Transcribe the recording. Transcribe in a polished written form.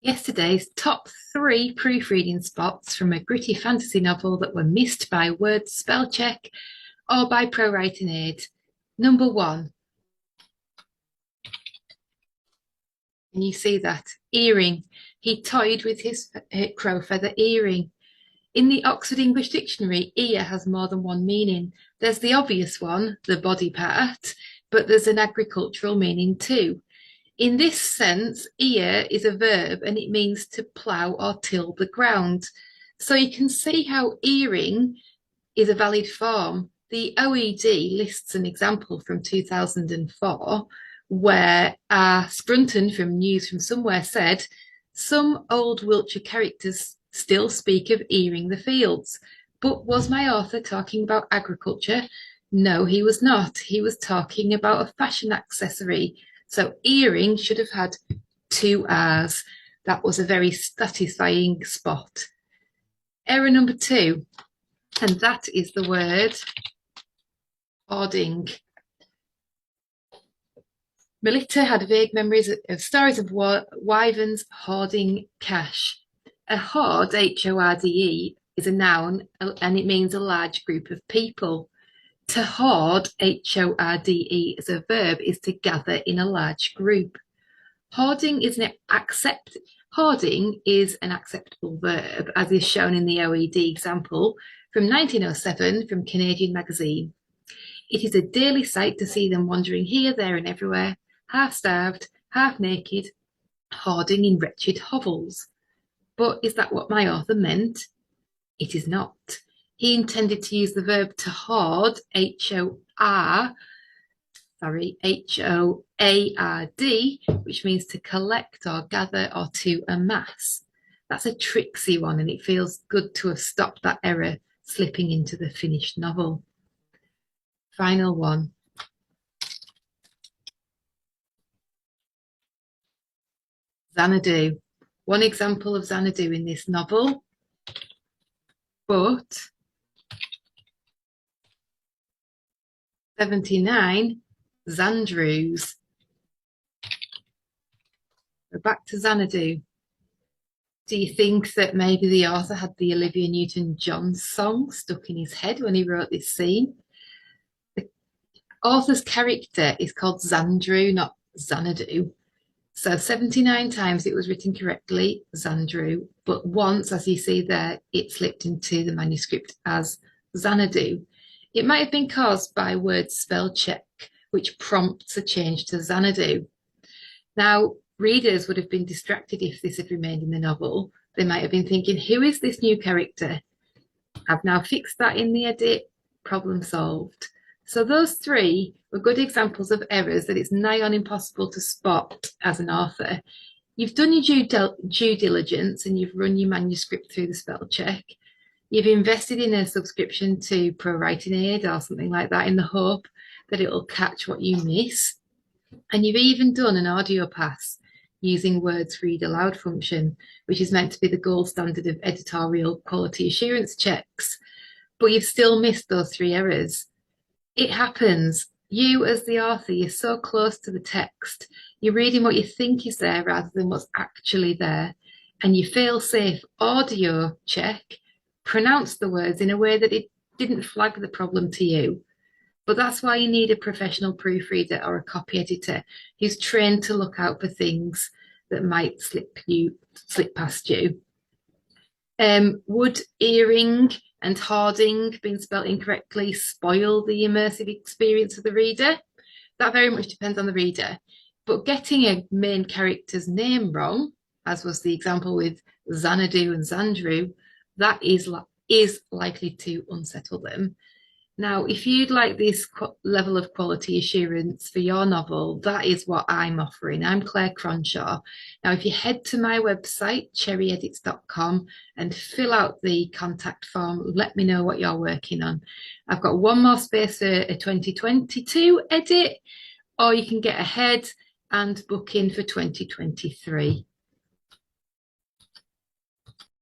Yesterday's top 3 proofreading spots from a gritty fantasy novel that were missed by word spell check or by ProWritingAid. Number 1, and you see that, earring. He toyed with his crow feather earring. In the Oxford English Dictionary, ear has more than one meaning. There's the obvious one, the body part, but there's an agricultural meaning too. In this sense, ear is a verb and it means to plough or till the ground. So you can see how earring is a valid form. The OED lists an example from 2004 where Sprunton from News from Somewhere said, some old Wiltshire characters still speak of earing the fields. But was my author talking about agriculture? No, he was not. He was talking about a fashion accessory. So earring should have had 2 R's. That was a very satisfying spot. Error number 2, and that is the word hoarding. Melita had vague memories of stories of wyverns hoarding cash. A hoard, H-O-R-D-E, is a noun and it means a large group of people. To hoard, H-O-R-D-E, as a verb is to gather in a large group. Hoarding is an acceptable verb, as is shown in the OED example from 1907 from Canadian Magazine. It is a daily sight to see them wandering here, there and everywhere, half-starved, half-naked, hoarding in wretched hovels. But is that what my author meant? It is not. He intended to use the verb to hoard, H-O-A-R-D, which means to collect or gather or to amass. That's a tricksy one, and it feels good to have stopped that error slipping into the finished novel. Final one. Xanadu. One example of Xanadu in this novel, but 79 Xandrews. We're back to Xanadu. Do you think that maybe the author had the Olivia Newton-John song stuck in his head when he wrote this scene? The author's character is called Xandrew, not Xanadu. So 79 times it was written correctly, Xandrew, but once, as you see there, it slipped into the manuscript as Xanadu. It might have been caused by word spell check, which prompts a change to Xanadu. Now, readers would have been distracted if this had remained in the novel. They might have been thinking, who is this new character? I've now fixed that in the edit, problem solved. So those 3 were good examples of errors that it's nigh on impossible to spot as an author. You've done your due diligence and you've run your manuscript through the spell check. You've invested in a subscription to ProWritingAid or something like that in the hope that it will catch what you miss. And you've even done an audio pass using Word's read aloud function, which is meant to be the gold standard of editorial quality assurance checks. But you've still missed those 3 errors. It happens. You, as the author, you're so close to the text. You're reading what you think is there rather than what's actually there. And your fail-safe audio check pronounced the words in a way that it didn't flag the problem to you. But that's why you need a professional proofreader or a copy editor who's trained to look out for things that might slip past you. Would earring and hoarding being spelled incorrectly spoil the immersive experience of the reader? That very much depends on the reader. But getting a main character's name wrong, as was the example with Xanadu and Xandrew, that is likely to unsettle them. Now, if you'd like this level of quality assurance for your novel, that is what I'm offering. I'm Claire Cronshaw. Now, if you head to my website, cherryedits.com, and fill out the contact form, let me know what you're working on. I've got one more space for a 2022 edit, or you can get ahead and book in for 2023.